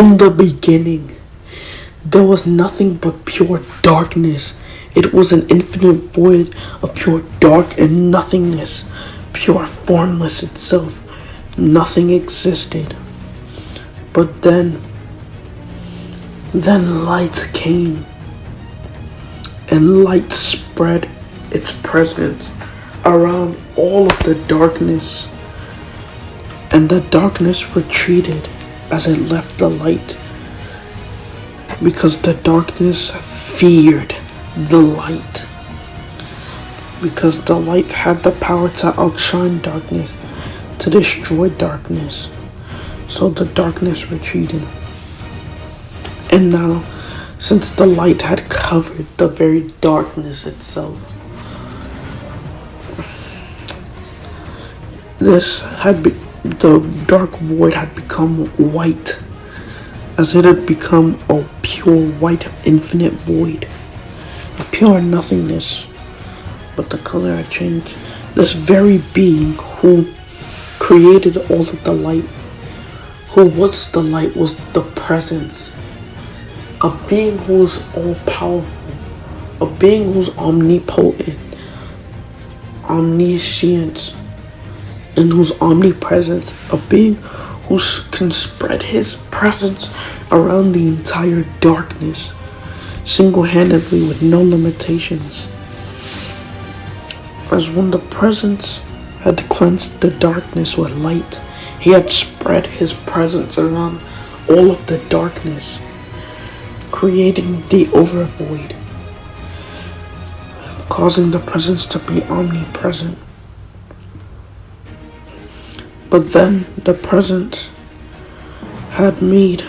In the beginning, there was nothing but pure darkness. It was an infinite void of pure dark and nothingness, pure formless itself. Nothing existed. But then light came, and light spread its presence around all of the darkness, and the darkness retreated as it left the light, because the darkness feared the light, because the light had the power to outshine darkness, to destroy darkness. So the darkness retreated. And now, since the light had covered the very darkness itself, the dark void had become white, as it had become a pure white infinite void of pure nothingness. But the color had changed. This very being who created all of the light, who was the light, was the presence. A being who's all powerful, a being who's omnipotent, omniscient, and who's omnipresent, a being who can spread his presence around the entire darkness, single-handedly with no limitations. As when the presence had cleansed the darkness with light, he had spread his presence around all of the darkness, creating the overvoid, causing the presence to be omnipresent. But then the presence had made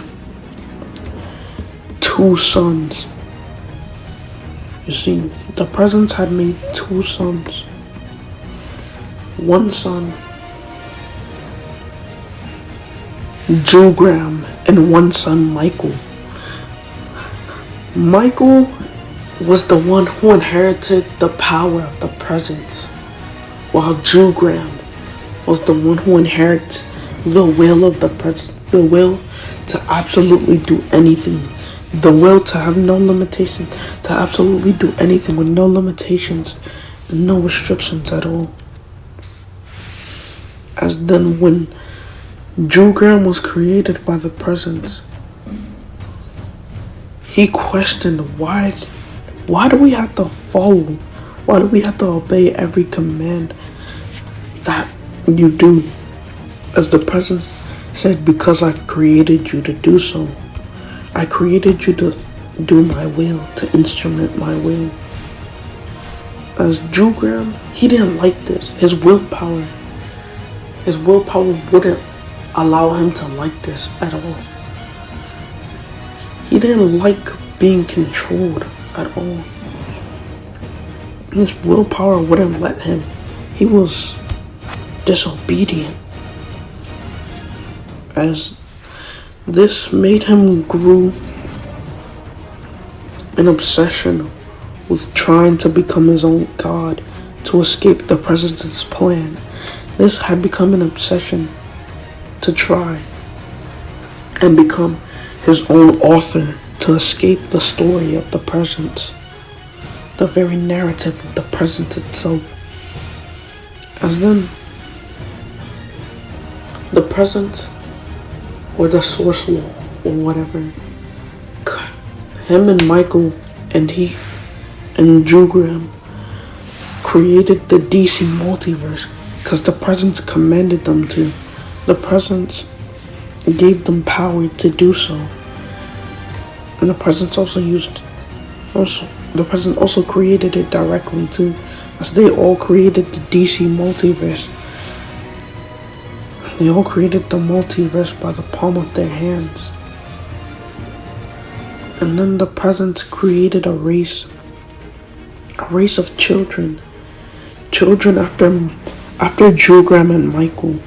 two suns. You see, the presence had made two suns. One sun, Jugram, and one son, Michael. Michael was the one who inherited the power of the presence, while Jugram was the one who inherits the will of the presence, the will to absolutely do anything, the will to have no limitations, to absolutely do anything with no limitations and no restrictions at all. As then when Jugram was created by the presence, he questioned why do we have to follow? Why do we have to obey every command that you do? As the presence said, because I've created you to do so. I created you to do my will, to instrument my will. As Jugram, he didn't like this. His willpower wouldn't allow him to like this at all. He didn't like being controlled at all. His willpower wouldn't let him. He was disobedient. As this made him grow an obsession with trying to become his own god, to escape the president's plan. This had become an obsession to try and become his own author, to escape the story of the presence, the very narrative of the present itself. As then the present, or the source law, or whatever, him and Michael and Jugram created the DC multiverse because the presence commanded them to. The presence gave them power to do so. And the presence also created it directly too, as they all created the DC multiverse. They all created the multiverse by the palm of their hands. And then the presence created a race of children after Jugram and Michael.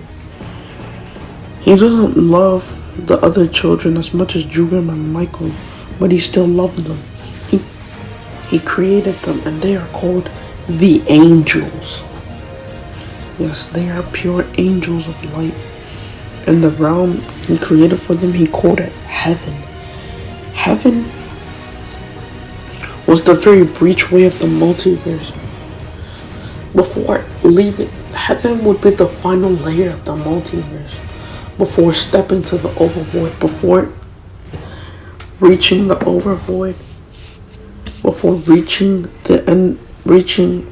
He doesn't love the other children as much as Jugram and Michael, but he still loved them. He created them, and they are called the angels. Yes, they are pure angels of light. And the realm he created for them, he called it heaven. Heaven was the very breachway of the multiverse. Before leaving, heaven would be the final layer of the multiverse. Before stepping to the overvoid, before reaching the overvoid, before reaching the end, reaching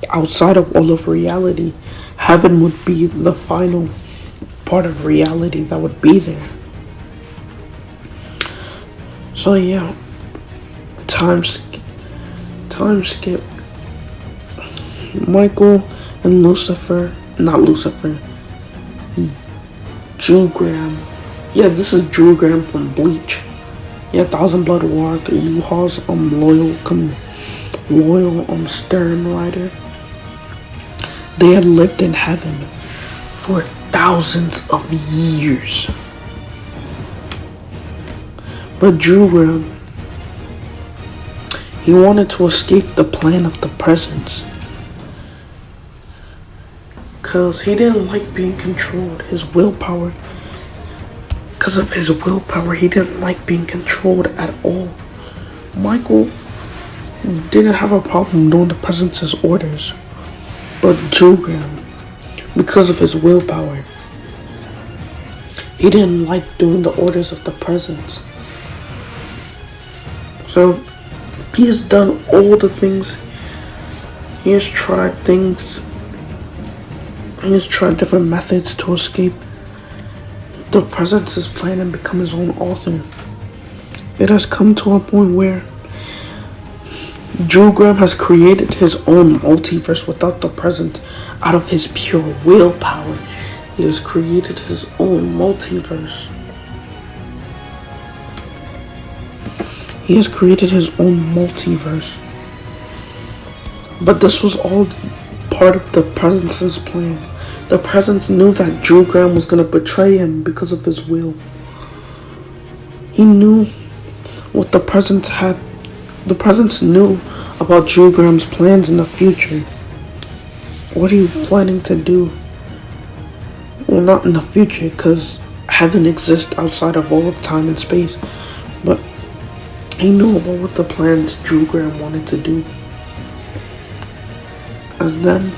outside of all of reality, heaven would be the final part of reality that would be there. So yeah, time skip. Michael and Lucifer, not Lucifer, Drew Graham. Yeah, this is Drew Graham from Bleach. Yeah, Thousand Blood Warrior, U-Haul's loyal Stern Rider. They had lived in heaven for thousands of years. But Drew Graham, he wanted to escape the plan of the presence. Because he didn't like being controlled. His willpower. Because of his willpower, he didn't like being controlled at all. Michael didn't have a problem doing the presence's orders. But Drew Graham, because of his willpower, he didn't like doing the orders of the presence. So he has done all the things. He has tried things. He has tried different methods to escape the presence's plan and become his own author. It has come to a point where Drew Graham has created his own multiverse without the presence. Out of his pure willpower, he has created his own multiverse. He has created his own multiverse. But this was all part of the presence's plan. The presence knew that Drew Graham was going to betray him because of his will. He knew what the presence had. The presence knew about Drew Graham's plans in the future. What are you planning to do? Well, not in the future, because heaven exists outside of all of time and space. But he knew about what the plans Drew Graham wanted to do. And then,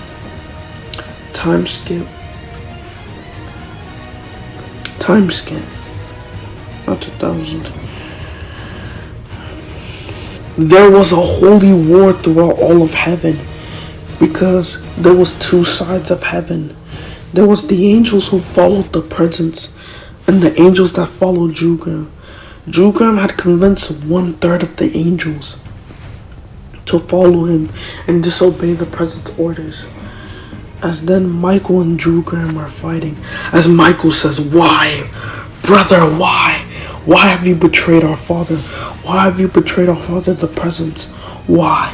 time skip. Not 2000. There was a holy war throughout all of heaven, because there was two sides of heaven. There was the angels who followed the presence, and the angels that followed Drew Graham. Drew Graham had convinced 1/3 of the angels to follow him and disobey the presence orders. As then Michael and Drew Graham are fighting. As Michael says, "Why? Brother, why? Why have you betrayed our father? Why have you betrayed our father, the presence? Why?"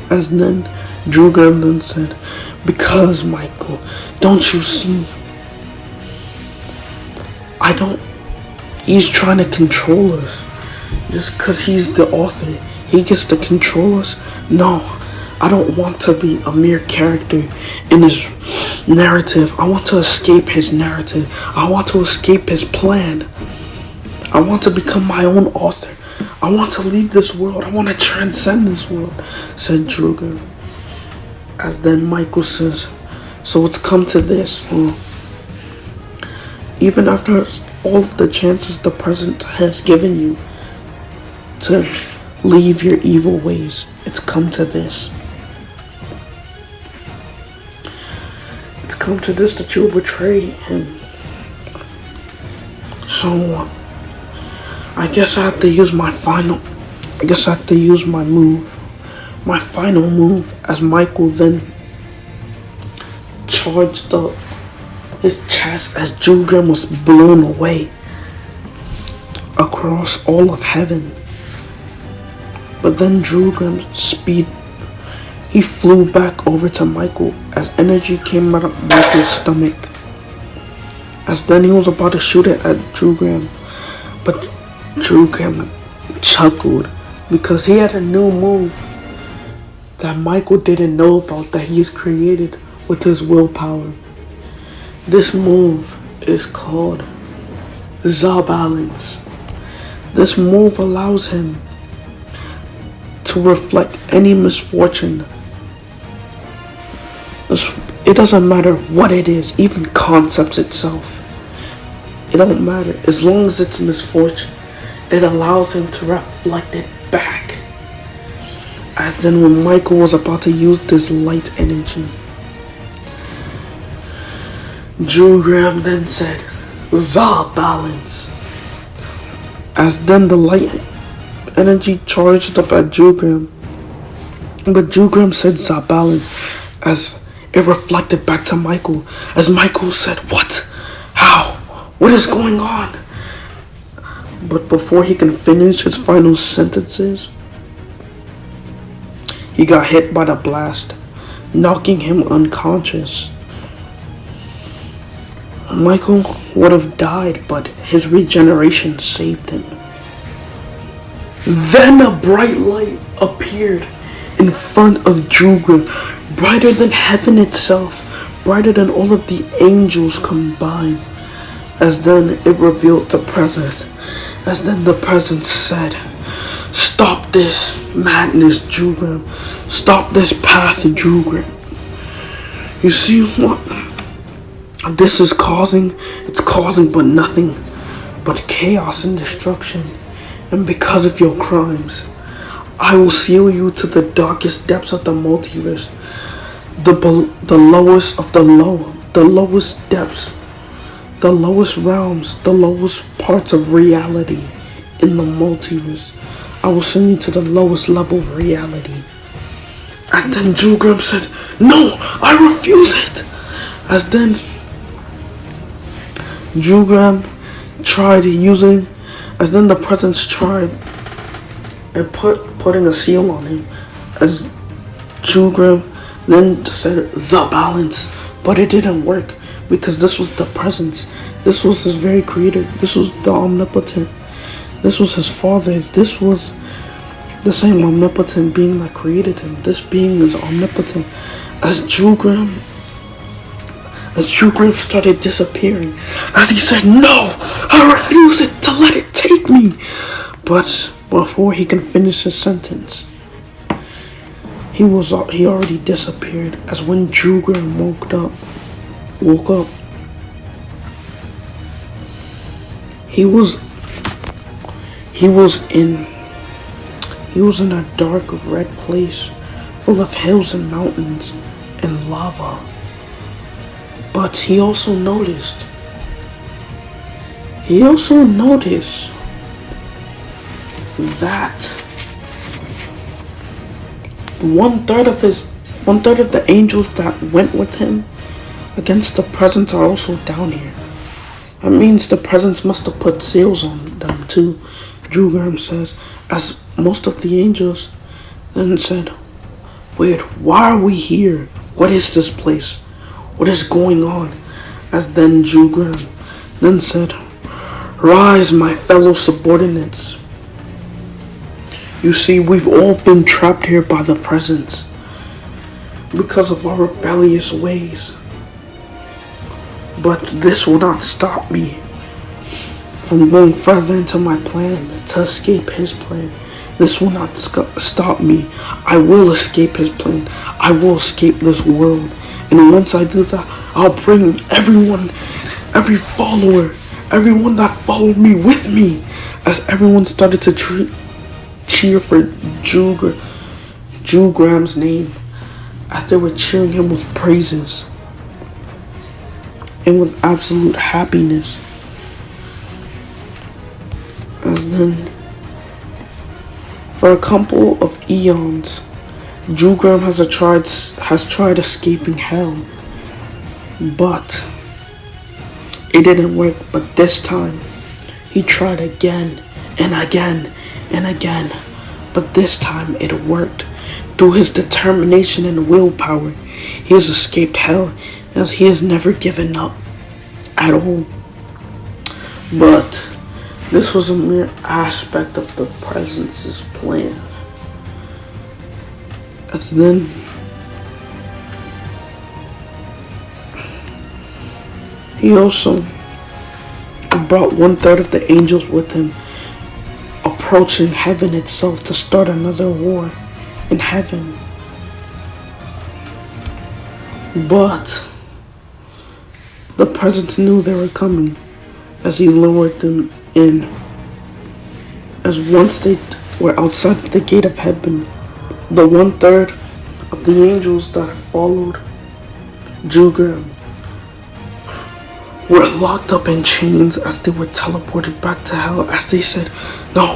As then Drew Graham then said, "Because, Michael, don't you see? He's trying to control us. Just because he's the author, he gets to control us? No, I don't want to be a mere character in his narrative. I want to escape his narrative. I want to escape his plan. I want to become my own author. I want to leave this world. I want to transcend this world," said Drew Graham. As then Michael says, "So it's come to this, huh? Even after all of the chances the present has given you to leave your evil ways, it's come to this. It's come to this, that you will betray him. So, I guess I have to use my move. My final move," as Michael then charged up his chest as Drew Graham was blown away across all of heaven. But then Drew Graham he flew back over to Michael as energy came out of Michael's stomach. As then he was about to shoot it at Drew Graham. But Drew Graham chuckled because he had a new move that Michael didn't know about, that he has created with his willpower. This move is called the balance. This move allows him to reflect any misfortune. It doesn't matter what it is, even concepts itself. It don't matter. As long as it's misfortune, it allows him to reflect it back. As then when Michael was about to use this light energy, Drew Graham then said, "The balance." As then the light energy charged up at Drew Graham, but Drew Graham said "The balance" as it reflected back to Michael. As Michael said, "What? How? What is going on?" But before he can finish his final sentences, he got hit by the blast, knocking him unconscious. Michael would have died, but his regeneration saved him. Then a bright light appeared in front of Drew Graham, brighter than heaven itself, brighter than all of the angels combined. As then it revealed the present. As then the presence said, "Stop this madness, Drew Graham. Stop this path, Drew Graham. You see what this is causing? It's causing but nothing but chaos and destruction. And because of your crimes, I will seal you to the darkest depths of the multiverse, the lowest of the low, the lowest depths, the lowest realms, the lowest parts of reality in the multiverse. I will send you to the lowest level of reality." As then Drew Graham said, "No, I refuse it." As then Drew Graham tried using, as then the presence tried and putting a seal on him. As Drew Graham then said "The balance," but it didn't work. Because this was the presence. This was his very creator. This was the omnipotent. This was his father. This was the same omnipotent being that created him. This being is omnipotent. As Drew Graham started disappearing, as he said, "No, I refuse it to let it take me." But before he can finish his sentence, he already disappeared. As when Drew Graham woke up, he was in a dark red place full of hills and mountains and lava. But he also noticed that one third of the angels that went with him against the presence are also down here. That means the presence must have put seals on them too, Drew Graham says, as most of the angels then said, "Wait, why are we here? What is this place? What is going on?" As then Drew Graham then said, "Rise, my fellow subordinates. You see, we've all been trapped here by the presence because of our rebellious ways. But this will not stop me from going further into my plan to escape his plan. This will not stop me. I will escape his plan. I will escape this world. And once I do that, I'll bring everyone, every follower, everyone that followed me with me." As everyone started to cheer for Drew Graham's name, as they were cheering him with praises and with absolute happiness. As then, for a couple of eons, Drew Graham has tried escaping hell, but it didn't work. But this time, he tried again and again and again. But this time it worked. Through his determination and willpower, he has escaped hell, as he has never given up at all. But this was a mere aspect of the presence's plan. As then he also He brought 1/3 of the angels with him, approaching heaven itself to start another war in heaven. But the presence knew they were coming as he lured them in. As once they were outside of the gate of heaven, the 1/3 of the angels that followed Jugram were locked up in chains as they were teleported back to hell, as they said, "No,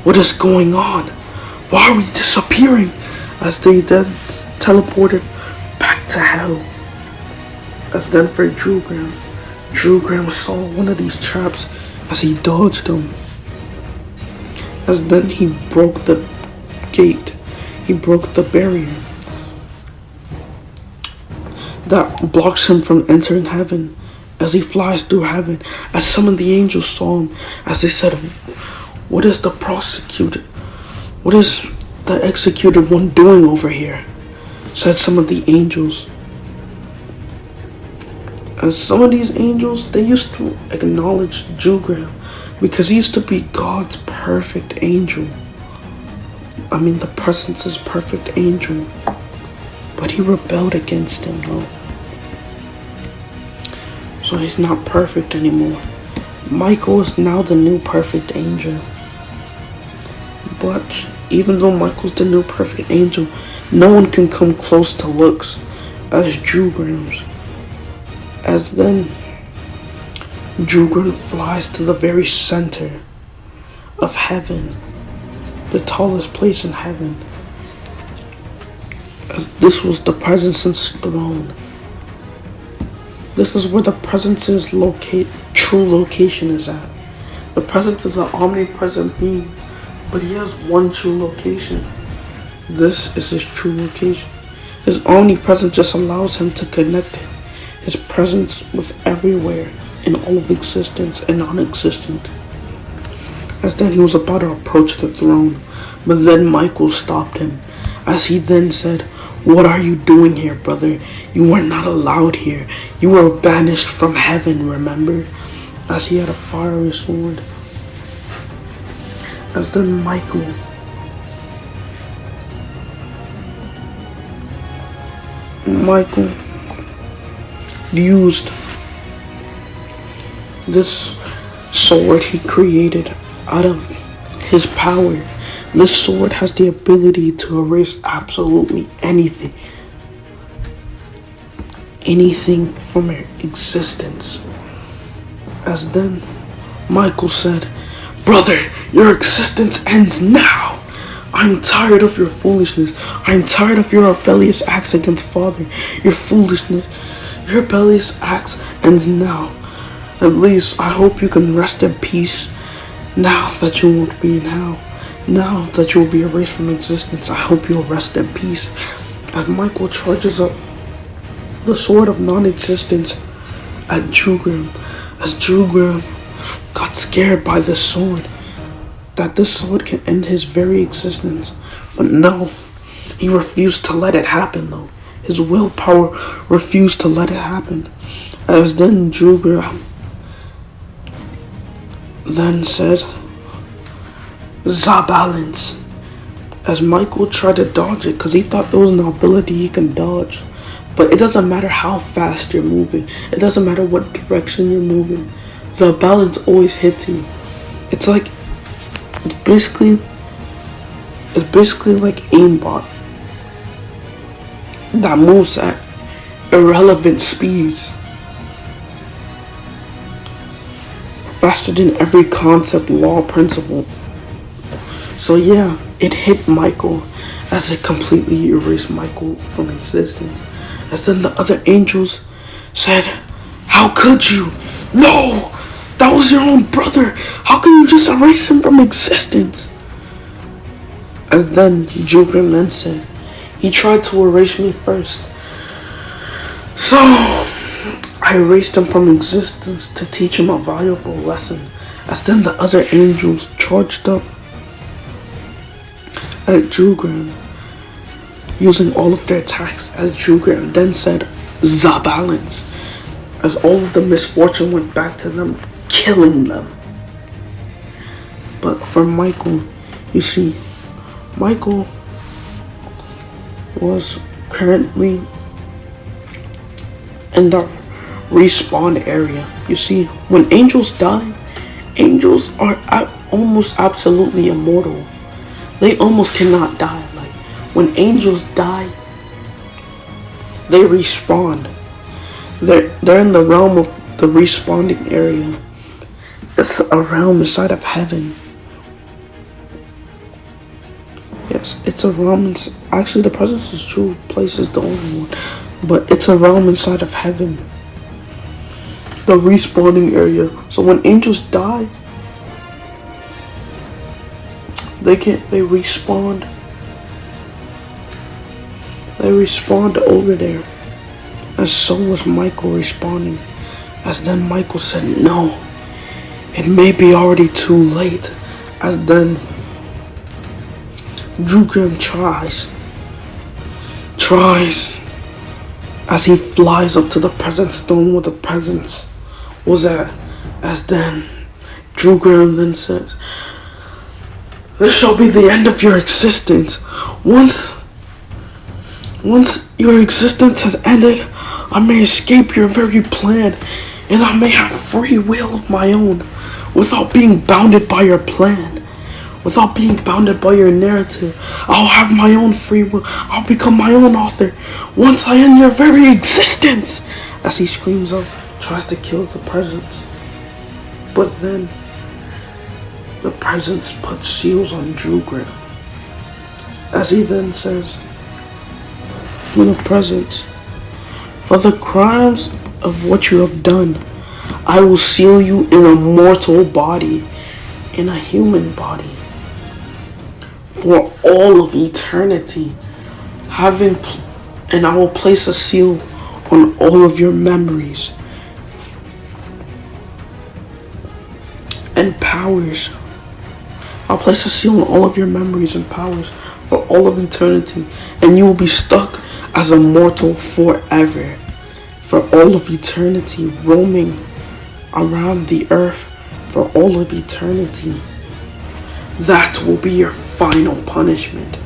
what is going on? Why are we disappearing?" As they then teleported back to hell. As then for Jugram saw one of these traps as he dodged them. As then he broke the gate, he broke the barrier that blocks him from entering heaven. As he flies through heaven, as some of the angels saw him, as they said, "What is the prosecutor? What is the executed one doing over here?" Said some of the angels. As some of these angels, they used to acknowledge Jugram because he used to be God's perfect angel. I mean, the presence's perfect angel. But he rebelled against him, though. So he's not perfect anymore. Michael is now the new perfect angel. But even though Michael's the new perfect angel, no one can come close to looks as Jugram's. As then Jugram flies to the very center of heaven, the tallest place in heaven. As this was the presence's throne. This is where the presence's true location is at. The presence is an omnipresent being, but he has one true location. This is his true location. His omnipresence just allows him to connect his presence with everywhere in all of existence and non-existent. As then he was about to approach the throne, but then Michael stopped him, as he then said, "What are you doing here, brother? You were not allowed here. You were banished from heaven, remember?" As he had a fiery sword. As then Michael used this sword he created out of his power. This sword has the ability to erase absolutely anything from existence. As then Michael said, "Brother, your existence ends now. I'm tired of your foolishness. I'm tired of your rebellious acts against Father. Your foolishness, your rebellious acts ends now. At least I hope you can rest in peace now that you won't be in hell. Now that you will be erased from existence, I hope you'll rest in peace." As Michael charges up the sword of non-existence at Jugram, as Jugram got scared by this sword, that this sword can end his very existence. But no, he refused to let it happen though. His willpower refused to let it happen. As then Jugram then says, "Zabalance." As Michael tried to dodge it, because he thought there was an ability he can dodge. But it doesn't matter how fast you're moving. It doesn't matter what direction you're moving. Zabalance always hits you. It's basically like aimbot that moves at irrelevant speeds. Faster than every concept, law, principle. So yeah, it hit Michael as it completely erased Michael from existence. As then the other angels said, "How could you? No! That was your own brother! How can you just erase him from existence?" As then Jugram then said, "He tried to erase me first. So I erased him from existence to teach him a valuable lesson." As then the other angels charged up at Jugram, using all of their attacks, as Jugram then said, "Zabalance." As all of the misfortune went back to them, killing them. But for Michael, you see, Michael was currently in the respawn area. You see, when angels die, angels are almost absolutely immortal. They almost cannot die. Like, when angels die, they respawn. They're in the realm of the respawning area. It's a realm inside of heaven. Yes, it's a realm. Actually, the presence is true. Place is the only one, but it's a realm inside of heaven. The respawning area. So when angels die, they respawn. They respawned over there. And so was Michael respawning. As then Michael said, no, it may be already too late. As then Drew Graham tries as he flies up to the presence stone where the presence was at. As then Drew Graham then says, this shall be the end of your existence. Once your existence has ended, I may escape your very plan, and I may have free will of my own, without being bounded by your plan, without being bounded by your narrative. I'll have my own free will. I'll become my own author once I end your very existence. As he screams out, tries to kill the presence. But then the presence puts seals on Drew Graham. As he then says, in the presence, for the crimes of what you have done, I will seal you in a mortal body, in a human body, for all of eternity, and I will place a seal on all of your memories and powers. I'll place a seal on all of your memories and powers for all of eternity, and you will be stuck as a mortal forever, for all of eternity, roaming around the earth for all of eternity. That will be your final punishment.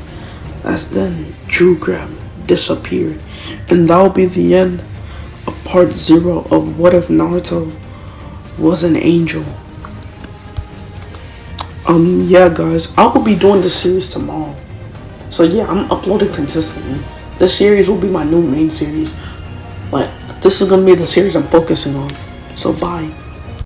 As then Drew Graham disappeared, and that will be the end of part 0 of What If Naruto Was an Angel. Yeah guys, I will be doing this series tomorrow. So yeah, I'm uploading consistently. This series will be my new main series. Like, this is gonna be the series I'm focusing on. So bye.